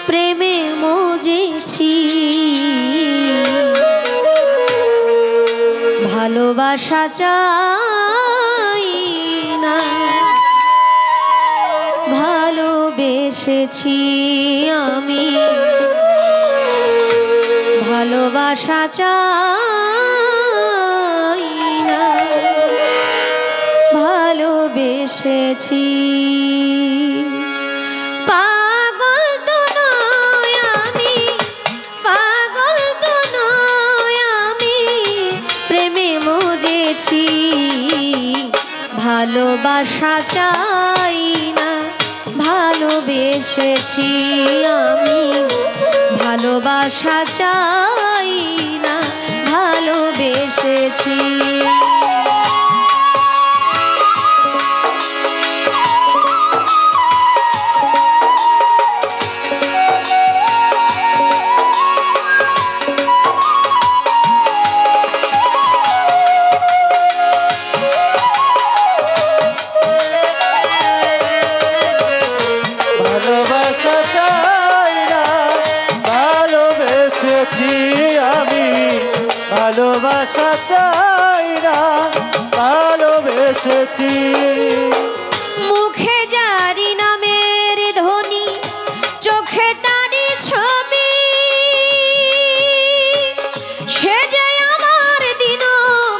প্রেমে মজেছি, ভালোবাসা চাই না, ভালোবেসেছি আমি, ভালোবাসা চাই না, ভালোবেসেছি। পাগল তো নই আমি, পাগল তো নই আমি, প্রেমে মজেছি, ভালোবাসা চাই না, ভালোবেসেছি আমি, ভালোবাসা চাই না, ভালোবেসেছি। আমি ভালোবাসা চাই না, ভালোবেসেছি। মুখে যারি নামের ধ্বনি, চোখে তারি ছবি, সে যে আমার দিন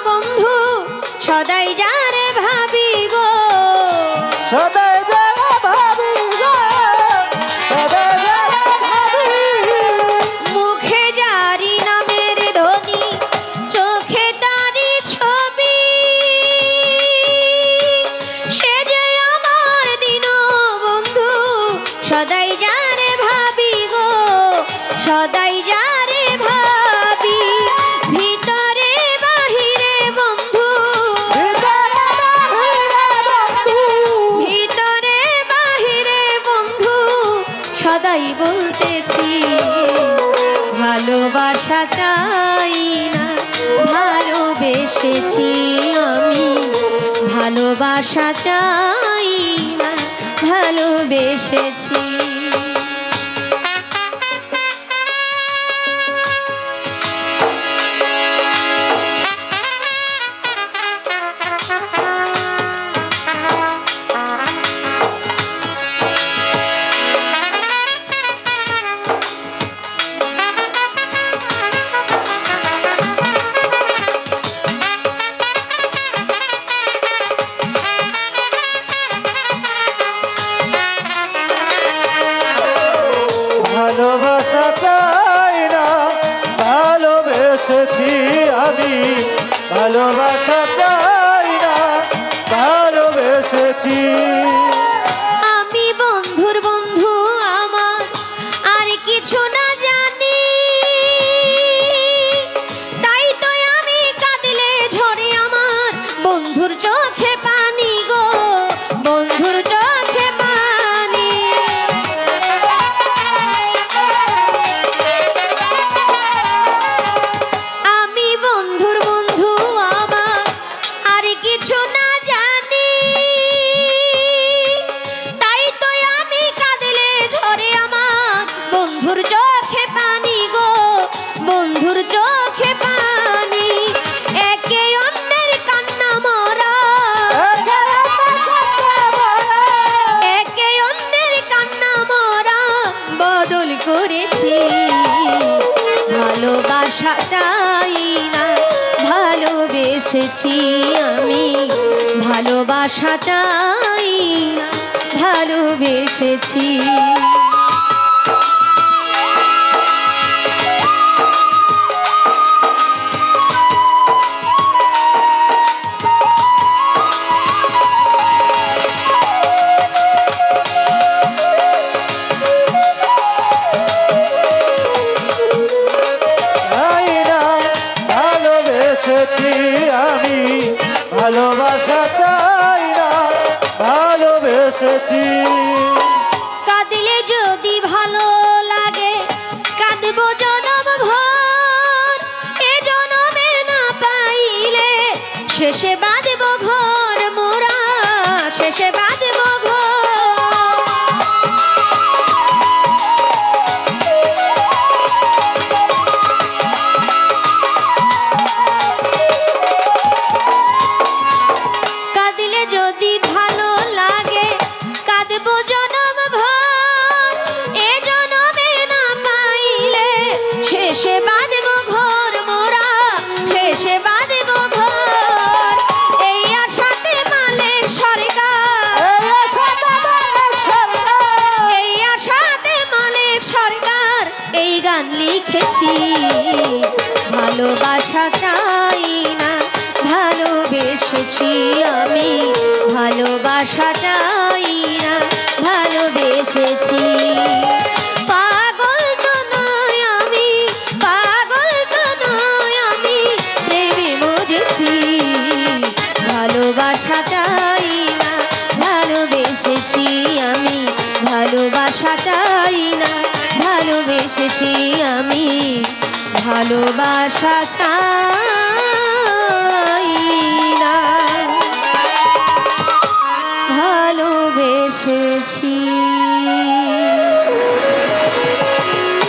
বন্ধু, সদাই যারে ভাবি গো, সদাই যারে ভাবি গো, সদাই যারে ভাবি। মুখে যারি নামের ধ্বনি, চোখে তারি ছবি, সে যে আমার দিন বন্ধু, সদাই যারে ভাবি গো, সদাই যারে ভাবি। ভিতরে বাহিরে বন্ধু, ভিতরে বাহিরে বন্ধু, সদাই বলতেছি, ভালোবাসা চাই না, ভালোবেসেছি আমি, ভালোবাসা চাই না, ভালোবেসেছি। ভালোবাসা চাই না, ভালোবেসেছি আমি, ভালোবাসা চাই না, ভালোবেসেছি। আমি বন্ধুর বন্ধু আমার, আর কিছু না জানি, তাই তো আমি কাঁদিলে ঝরে আমার বন্ধুর চোখে পানি গো, বন্ধুর চোখে পানি। আমি বন্ধুর বন্ধু আমার, আর কিছু না জানি, তাই তো আমি কাঁদিলে ঝরে আমার বন্ধুর চোখে পানি গো, বন্ধুর চোখে পানি। একে অন্যের কান্না মরা, একে অন্যের কান্না মরা বদল করেছি, ভালোবাসা চাই না, ভালোবেসেছি আমি, ভালোবাসা চাই না, ভালোবেসেছি। আমি ভালোবাসা চাই না, ভালোবেসেছি। কাঁদিলে গান লিখেছি ভালোবাসা চাই না ভালোবেসেছি আমি ভালোবাসা চাই না ভালোবেসেছি পাগল তো নয় আমি পাগল তো নয় আমি প্রেমে মজেছি ভালোবাসা চাই না ভালোবেসেছি আমি ভালোবাসা চাই না ভালোবেসেছি আমি ভালোবাসা চাই না ভালোবেসেছি